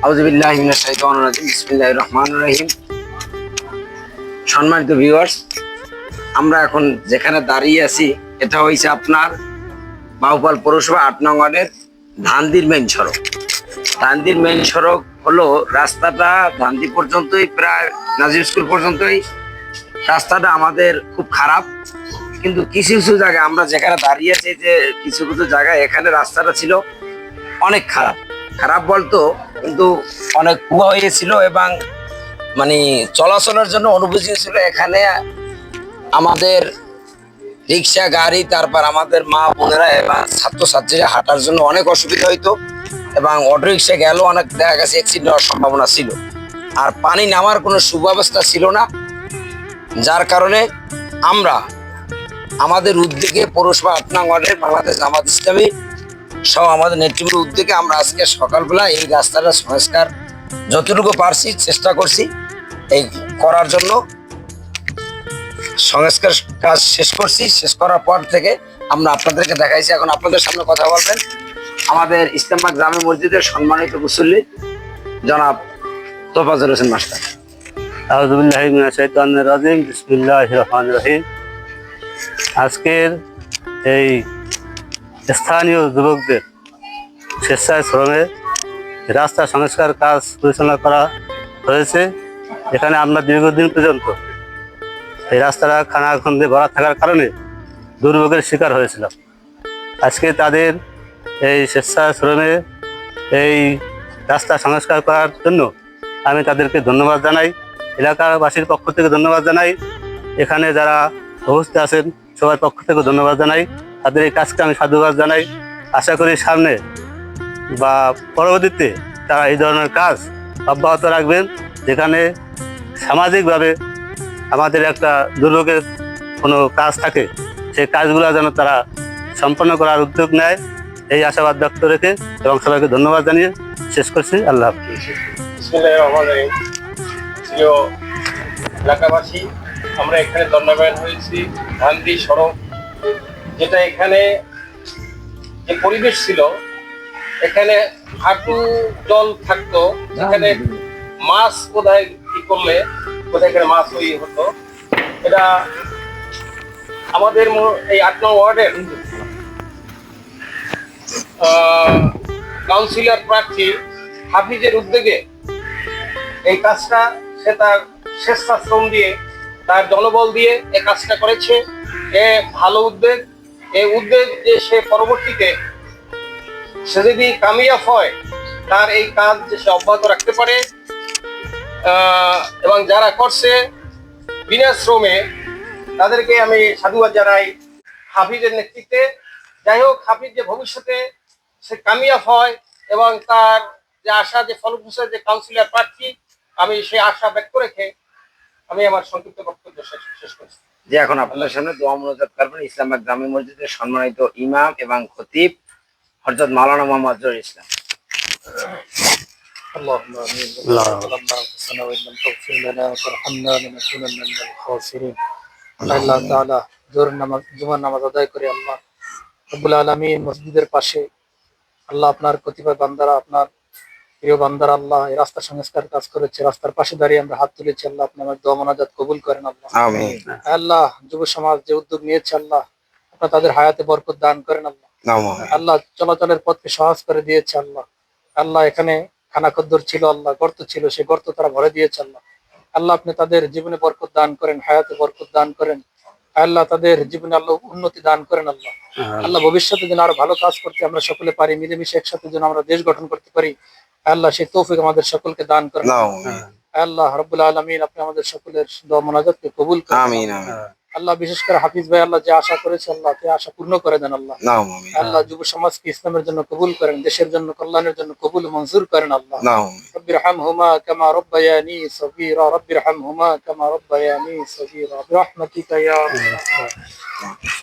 আউযুবিল্লাহি মিনাশ শাইতানির রাজিম। বিসমিল্লাহির রহমানির রহিম। সম্মানিত ভিউয়ার্স, আমরা এখন যেখানে দাঁড়িয়ে আছি এটা হইছে আপনার বাহুপাল পৌরসভা ৮ নং ওয়ার্ডের ধানদির মেইন সড়ক। ধানদির মেইন সড়ক হলো রাস্তাটা ধানদি পর্যন্তই, প্রায় নাজির স্কুল পর্যন্তই রাস্তাটা আমাদের খুব খারাপ। কিন্তু কিছু কিছু জায়গায় আমরা যেখানে দাঁড়িয়ে আছি, যে কিছু কিছু জায়গায় এখানে রাস্তাটা ছিল অনেক খারাপ। খারাপ বলতো কিন্তু অনেক কুয়া হয়েছিল এবং মানে চলাচলের জন্য অনুপযোগী ছিল। এখানে আমাদের রিক্সা গাড়ি, তারপর আমাদের মা বোনেরা এবং ছাত্রছাত্রীরা হাঁটার জন্য অনেক অসুবিধা হইতো এবং অটো রিক্সা গেল অনেক দেখা গেছে অ্যাক্সিডেন্ট হওয়ার সম্ভাবনা ছিল। আর পানি নামার কোনো সুব্যবস্থা ছিল না, যার কারণে আমরা আমাদের উদ্যোগে পৌরসভা ৮ নং ওয়ার্ডের বাংলাদেশ জামাত ইসলামী সহ আমাদের নেতৃবৃন্দের উদ্যোগে আমরা আজকে সকালবেলা এই রাস্তাটা সংস্কার যতটুকু পারছি চেষ্টা করছি এই করার জন্য। সংস্কার কাজ শেষ করছি, শেষ করার পর থেকে আমরা আপনাদেরকে দেখাইছি। এখন আপনাদের সামনে কথা বলবেন আমাদের ইসলামাবাদ জামে মসজিদের সম্মানিত মুসল্লি জনাব তোফাজ্জল হোসেন মাস্টার। আউযুবিল্লাহি মিনাশ শাইতানির রাজিম। বিসমিল্লাহির রহমানির রহিম। আজকের এই স্থানীয় যুবকদের স্বেচ্ছায় শ্রমে রাস্তা সংস্কার কাজ পরিচালনা করা হয়েছে। এখানে আমরা দীর্ঘদিন পর্যন্ত এই রাস্তাটা খানাখন্দে ভরা থাকার কারণে দুর্ভোগের শিকার হয়েছিল। আজকে তাদের এই স্বেচ্ছায় শ্রমে এই রাস্তা সংস্কার করার জন্য আমি তাদেরকে ধন্যবাদ জানাই, এলাকাবাসীর পক্ষ থেকে ধন্যবাদ জানাই, এখানে যারা উপস্থিত আছেন সবার পক্ষ থেকে ধন্যবাদ জানাই। তাদের এই কাজকে আমি সাধুবাদ জানাই। আশা করি সামনে বা পরবর্তীতে তারা এই ধরনের কাজ অব্যাহত রাখবেন, যেখানে সামাজিকভাবে আমাদের একটা দুর্ভোগের কোনো কাজ থাকে সেই কাজগুলো যেন তারা সম্পন্ন করার উদ্যোগ নেয়, এই আশাবাদ ব্যক্ত রেখে এবং সবাইকে ধন্যবাদ জানিয়ে শেষ করছি। আল্লাহ হাফেজ। বিসমিল্লাহির রহমানির রহিম। প্রিয় এলাকাবাসী, আমরা এখানে দণ্ডায়মান হয়েছি ধানদি সড়ক, যেটা এখানে যে পরিবেশ ছিল, এখানে হাঁটু জল থাকতো, এখানে মাছ বোধহয় কি করলে বোধহয় এখানে মাছ হতো। এটা আমাদের এই ৮ নং ওয়ার্ডের কাউন্সিলর প্রার্থী হাফিজের উদ্যোগে এই কাজটা, সে তার স্বেচ্ছাশ্রম দিয়ে, তার জনবল দিয়ে এই কাজটা করেছে। এ ভালো উদ্যোগ। এই উদ্যোগ যে সে পরবর্তীতে সে যদি কামিয়াব হয়, তার এই কাজ যে সে অব্যাহত রাখতে পারে এবং যারা করছে বিনা শ্রমে তাদেরকে আমি সাধুবাদ জানাই হাফিজের নেতৃত্বে। যাই হোক, হাফিজ যে ভবিষ্যতে সে কামিয়াব হয় এবং তার যে আশা, যে ফলপ্রসূ যে কাউন্সিলর প্রার্থী, আমি সেই আশা ব্যক্ত রেখে আমি আমার সংক্ষিপ্ত বক্তব্য শেষ করছি। যে এখন আপনাদের সামনে দোয়া মুনাজাত করবেন ইসলামাবাদ জামে মসজিদের সম্মানিত ইমাম এবং খতিব হযরত মাওলানা মুহাম্মদ জহিরুল ইসলাম। اللهم امين. اللهم اغفر وان لم تغفر لنا وترحمنا لنكونن من الخاسرين. আল্লাহ তাআলা জুমার নামাজ আদায় করে আল্লাহ রব্বুল আলামিন মসজিদের পাশে আল্লাহ আপনার কতিপয় বান্দারা, আপনার প্রিয় বান্দারা আল্লাহ এই রাস্তা সংস্কার কাজ করেছে, রাস্তার পাশে দাঁড়িয়ে আমরা হাত তুলেছি। আল্লাহ আপনি আমার দোয়া মোনাজাত কবুল করেন আল্লাহ। আমিন। আল্লাহ যুব সমাজ যে উদ্যোগ নিয়েছে আল্লাহ আপনার তাদের হায়াতে বরকত দান করেন আল্লাহ। আল্লাহ চলাচলের পথকে সহজ করে দিয়েছে আল্লাহ। আল্লাহ এখানে খানাখদ্দর ছিল আল্লাহ, গর্ত ছিল, সে গর্ত তারা ভরে দিয়েছে আল্লাহ। আল্লাহ আপনি তাদের জীবনে বরকত দান করেন, হায়াতে বরকত দান করেন আল্লাহ, তাদের জীবনে আল্লাহ উন্নতি দান করেন আল্লাহ। আল্লাহ ভবিষ্যতে যেন আরো ভালো কাজ করতে আমরা সকলে পারি, মিলেমিশে একসাথে যেন আমরা দেশ গঠন করতে পারি আল্লাহ, সেই তৌফিক আমাদের সকলকে দান করেন আল্লাহ রব্বুল আলামিন। আপনি আমাদের সকলের দোয়া মুনাজাতকে কবুল করেন আমিন। আল্লাহ। বিশেষ করে হাফিজ ভাই আল্লাহ যে আশা করেছে আল্লাহ সে আশা পূর্ণ করে দেন আল্লাহ। আল্লাহ যুব সমাজকে ইসলামের জন্য কবুল করেন, দেশের জন্য কল্যাণের জন্য কবুল মঞ্জুর করেন আল্লাহ। রব্বিরহামহুমা কামা রাব্বায়ানি সগীরা, রব্বিরহামহুমা কামা রাব্বায়ানি সগীরা বিরহমাতিকা ইয়া আরহামার রাহিমিন।